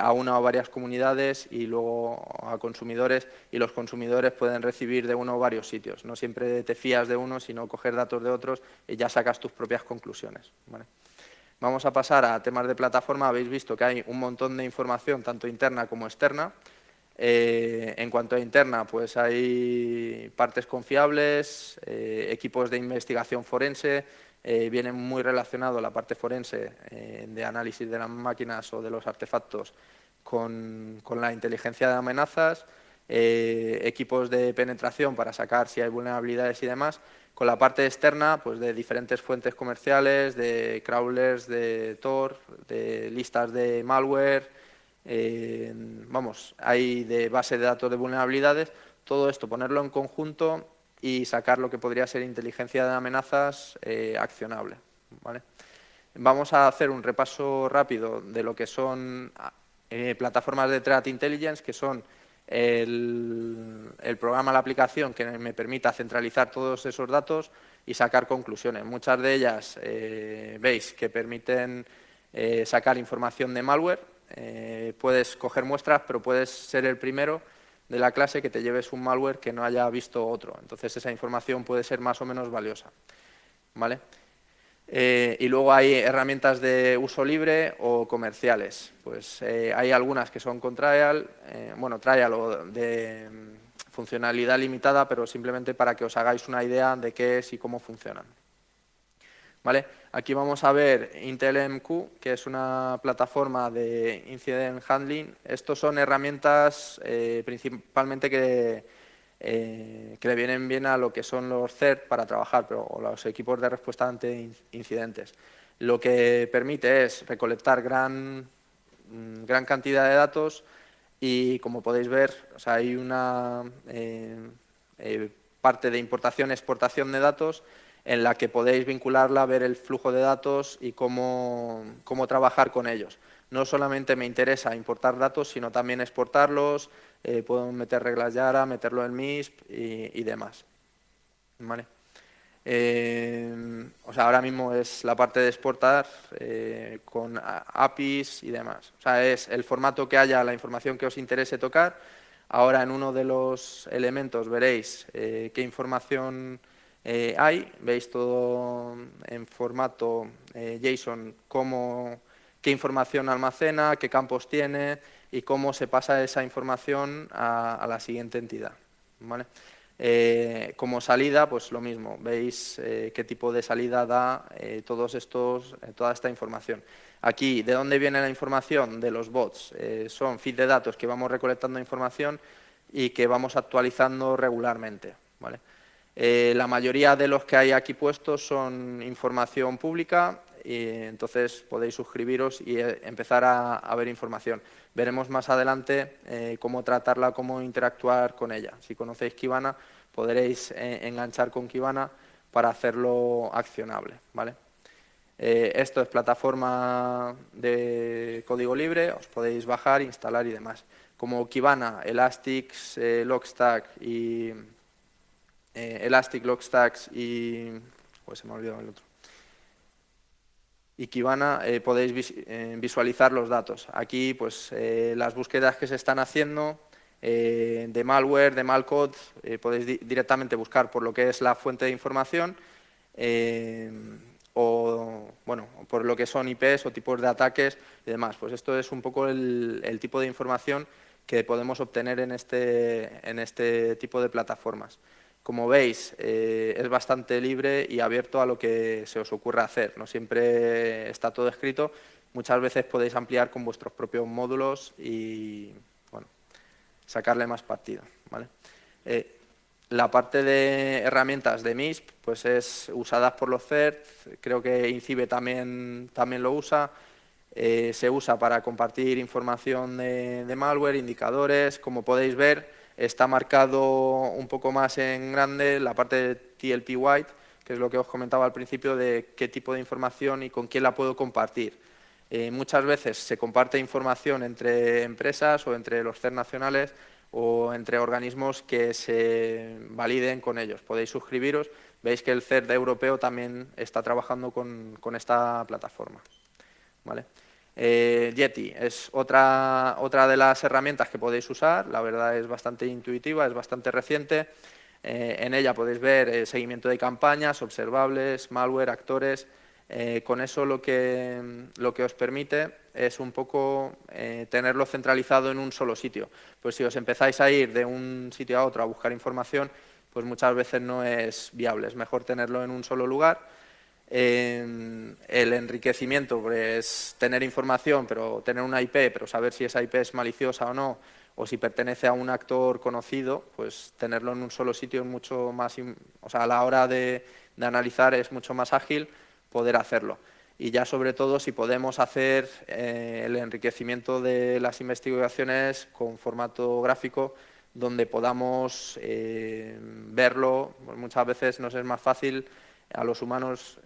S1: a una o varias comunidades y luego a consumidores, y los consumidores pueden recibir de uno o varios sitios. No siempre te fías de uno, sino coger datos de otros y ya sacas tus propias conclusiones, ¿vale? Vamos a pasar a temas de plataforma. Habéis visto que hay un montón de información, tanto interna como externa. En cuanto a interna, pues hay partes confiables, equipos de investigación forense, viene muy relacionado la parte forense de análisis de las máquinas o de los artefactos con la inteligencia de amenazas, equipos de penetración para sacar si hay vulnerabilidades y demás, con la parte externa pues de diferentes fuentes comerciales, de crawlers, de Tor, de listas de malware, hay de base de datos de vulnerabilidades, todo esto ponerlo en conjunto y sacar lo que podría ser inteligencia de amenazas accionable, ¿vale? Vamos a hacer un repaso rápido de lo que son plataformas de Threat Intelligence, que son el programa, la aplicación que me permita centralizar todos esos datos y sacar conclusiones. Muchas de ellas veis que permiten sacar información de malware. Puedes coger muestras, pero puedes ser el primero de la clase que te lleves un malware que no haya visto otro. Entonces esa información puede ser más o menos valiosa, ¿vale? Y luego hay herramientas de uso libre o comerciales. Pues hay algunas que son con trial, trial o de funcionalidad limitada, pero simplemente para que os hagáis una idea de qué es y cómo funcionan. ¿Vale? Aquí vamos a ver Intel MQ, que es una plataforma de incident handling. Estos son herramientas principalmente que le vienen bien a lo que son los CERT para trabajar, o los equipos de respuesta ante incidentes. Lo que permite es recolectar gran cantidad de datos y, como podéis ver, hay una parte de importación-exportación de datos en la que podéis vincularla, ver el flujo de datos y cómo trabajar con ellos. No solamente me interesa importar datos, sino también exportarlos, puedo meter reglas Yara, meterlo en MISP y demás. ¿Vale? Ahora mismo es la parte de exportar con APIs y demás. Es el formato que haya, la información que os interese tocar. Ahora en uno de los elementos veréis qué información hay. Veis todo en formato JSON, qué información almacena, qué campos tiene y cómo se pasa esa información a la siguiente entidad. ¿Vale? Como salida, pues lo mismo, veis qué tipo de salida da toda esta información. Aquí, ¿de dónde viene la información? De los bots. Son feed de datos que vamos recolectando información y que vamos actualizando regularmente. ¿Vale? La mayoría de los que hay aquí puestos son información pública, y entonces podéis suscribiros y empezar a ver información. Veremos más adelante cómo tratarla, cómo interactuar con ella. Si conocéis Kibana, podréis enganchar con Kibana para hacerlo accionable. ¿Vale? Esto es plataforma de código libre, os podéis bajar, instalar y demás. Como Kibana, Elastic, Logstash y pues se me ha olvidado el otro. Y Kibana podéis visualizar los datos. Aquí, pues, las búsquedas que se están haciendo de malware, de malcode, podéis directamente buscar por lo que es la fuente de información o por lo que son IPs o tipos de ataques y demás. Pues esto es un poco el tipo de información que podemos obtener en este tipo de plataformas. Como veis, es bastante libre y abierto a lo que se os ocurra hacer. No siempre está todo escrito. Muchas veces podéis ampliar con vuestros propios módulos y sacarle más partido. ¿Vale? La parte de herramientas de MISP pues es usada por los CERT, creo que INCIBE también lo usa. Se usa para compartir información de malware, indicadores. Como podéis ver, está marcado un poco más en grande la parte de TLP White, que es lo que os comentaba al principio de qué tipo de información y con quién la puedo compartir. Muchas veces se comparte información entre empresas o entre los CERT nacionales o entre organismos que se validen con ellos. Podéis suscribiros. Veis que el CERT europeo también está trabajando con esta plataforma. ¿Vale? Yeti es otra de las herramientas que podéis usar. La verdad es bastante intuitiva, es bastante reciente. En ella podéis ver seguimiento de campañas, observables, malware, actores. Con eso lo que os permite es un poco tenerlo centralizado en un solo sitio. Pues si os empezáis a ir de un sitio a otro a buscar información, pues muchas veces no es viable. Es mejor tenerlo en un solo lugar. El enriquecimiento, pues tener información, pero tener una IP, pero saber si esa IP es maliciosa o no, o si pertenece a un actor conocido, pues tenerlo en un solo sitio es mucho más, a la hora de analizar es mucho más ágil poder hacerlo. Y ya sobre todo si podemos hacer el enriquecimiento de las investigaciones con formato gráfico, donde podamos verlo, pues muchas veces nos es más fácil a los humanos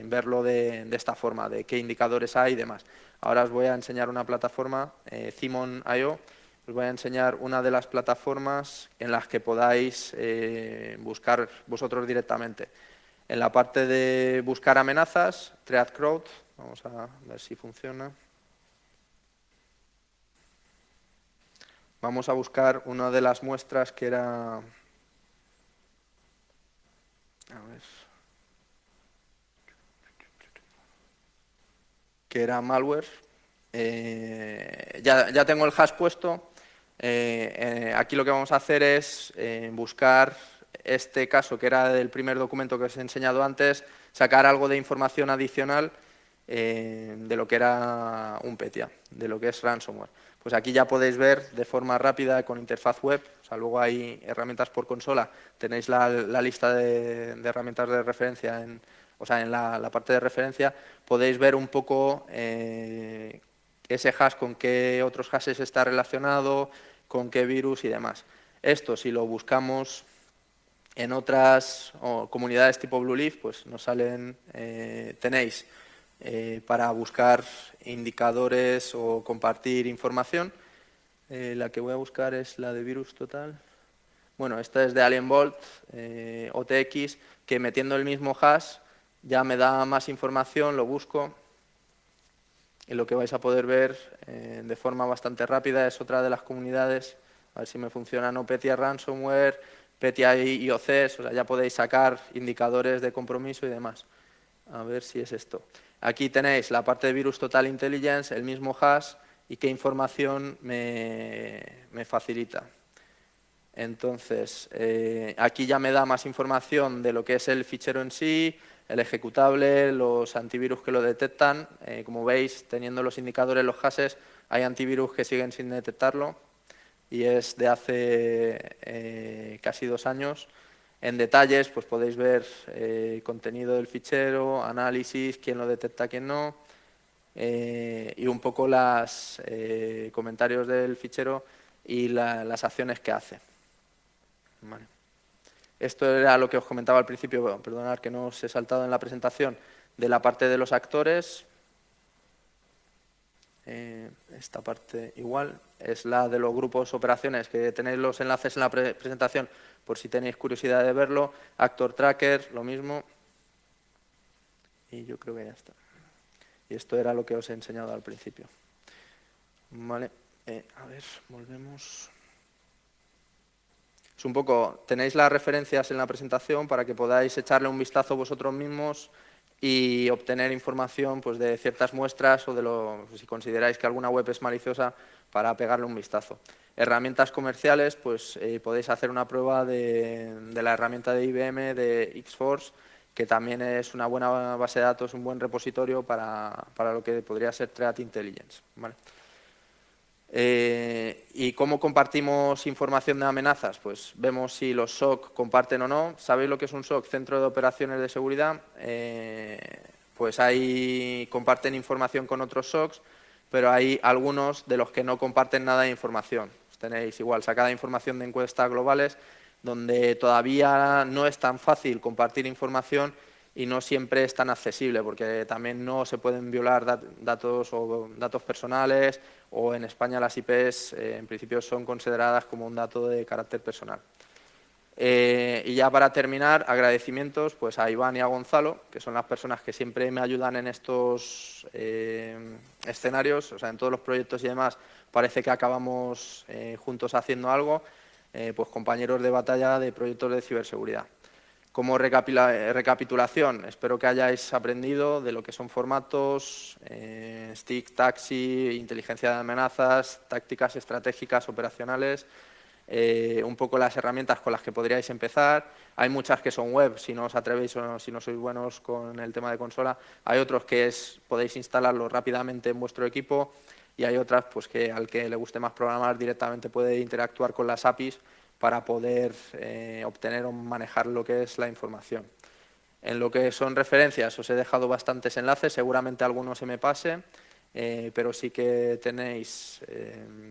S1: verlo de esta forma, de qué indicadores hay y demás. Ahora os voy a enseñar una plataforma, Cimon.io, os voy a enseñar una de las plataformas en las que podáis buscar vosotros directamente. En la parte de buscar amenazas, ThreatCrowd, vamos a ver si funciona. Vamos a buscar una de las muestras que era... A ver. que era malware. Ya tengo el hash puesto. Aquí lo que vamos a hacer es buscar este caso, que era del primer documento que os he enseñado antes, sacar algo de información adicional de lo que era un PETIA, de lo que es ransomware. Pues aquí ya podéis ver de forma rápida con interfaz web, o sea, luego hay herramientas por consola, tenéis la lista de herramientas de referencia, en la parte de referencia, podéis ver un poco ese hash con qué otros hashes está relacionado, con qué virus y demás. Esto, si lo buscamos en otras comunidades tipo Blueleaf, pues nos salen, tenéis para buscar indicadores o compartir información. La que voy a buscar es la de virus total. Bueno, esta es de Alienbolt, OTX, que metiendo el mismo hash ya me da más información, lo busco. Y lo que vais a poder ver de forma bastante rápida es otra de las comunidades, a ver si me funciona, no Petya Ransomware, Petya IOCs, o sea, ya podéis sacar indicadores de compromiso y demás. A ver si es esto. Aquí tenéis la parte de Virus Total Intelligence, el mismo hash y qué información me facilita. Entonces, aquí ya me da más información de lo que es el fichero en sí, el ejecutable, los antivirus que lo detectan. Como veis, teniendo los indicadores, los hashes, hay antivirus que siguen sin detectarlo y es de hace casi 2 años. En detalles, pues podéis ver contenido del fichero, análisis, quién lo detecta, quién no, y un poco los comentarios del fichero y las acciones que hace. Vale. Esto era lo que os comentaba al principio, perdonad que no os he saltado en la presentación, de la parte de los actores. Esta parte igual es la de los grupos operaciones, que tenéis los enlaces en la presentación por si tenéis curiosidad de verlo. Actor Tracker, lo mismo. Y yo creo que ya está. Y esto era lo que os he enseñado al principio. Vale, a ver, volvemos. Es un poco, tenéis las referencias en la presentación para que podáis echarle un vistazo vosotros mismos y obtener información pues, de ciertas muestras o si consideráis que alguna web es maliciosa, para pegarle un vistazo. Herramientas comerciales, pues podéis hacer una prueba de la herramienta de IBM, de Xforce, que también es una buena base de datos, un buen repositorio para lo que podría ser Threat Intelligence. ¿Vale? ¿Y cómo compartimos información de amenazas? Pues vemos si los SOC comparten o no. ¿Sabéis lo que es un SOC? Centro de Operaciones de Seguridad. Pues ahí comparten información con otros SOCs, pero hay algunos de los que no comparten nada de información. Tenéis igual sacada información de encuestas globales, donde todavía no es tan fácil compartir información y no siempre es tan accesible, porque también no se pueden violar datos personales, o en España las IPs en principio son consideradas como un dato de carácter personal. Y ya para terminar, agradecimientos pues a Iván y a Gonzalo, que son las personas que siempre me ayudan en estos escenarios, o sea, en todos los proyectos y demás, parece que acabamos juntos haciendo algo, pues compañeros de batalla de proyectos de ciberseguridad. Como recapitulación, espero que hayáis aprendido de lo que son formatos, STIC, TAXII, inteligencia de amenazas, tácticas estratégicas operacionales, un poco las herramientas con las que podríais empezar. Hay muchas que son web, si no os atrevéis o si no sois buenos con el tema de consola. Hay otros que podéis instalarlo rápidamente en vuestro equipo, y hay otras pues que al que le guste más programar directamente puede interactuar con las APIs para poder obtener o manejar lo que es la información. En lo que son referencias os he dejado bastantes enlaces, seguramente alguno se me pase, pero sí que tenéis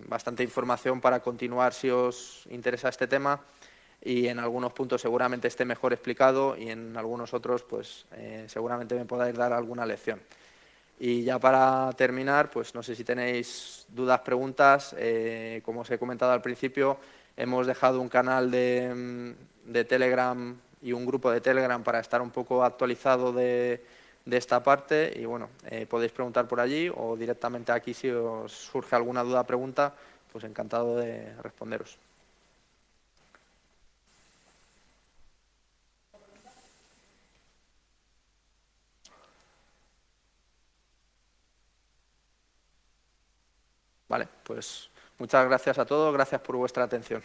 S1: bastante información para continuar si os interesa este tema, y en algunos puntos seguramente esté mejor explicado y en algunos otros pues seguramente me podáis dar alguna lección. Y ya para terminar, pues no sé si tenéis dudas, preguntas. Como os he comentado al principio, hemos dejado un canal de Telegram y un grupo de Telegram para estar un poco actualizado de esta parte, y bueno, podéis preguntar por allí o directamente aquí si os surge alguna duda o pregunta, pues encantado de responderos. Vale, pues muchas gracias a todos, gracias por vuestra atención.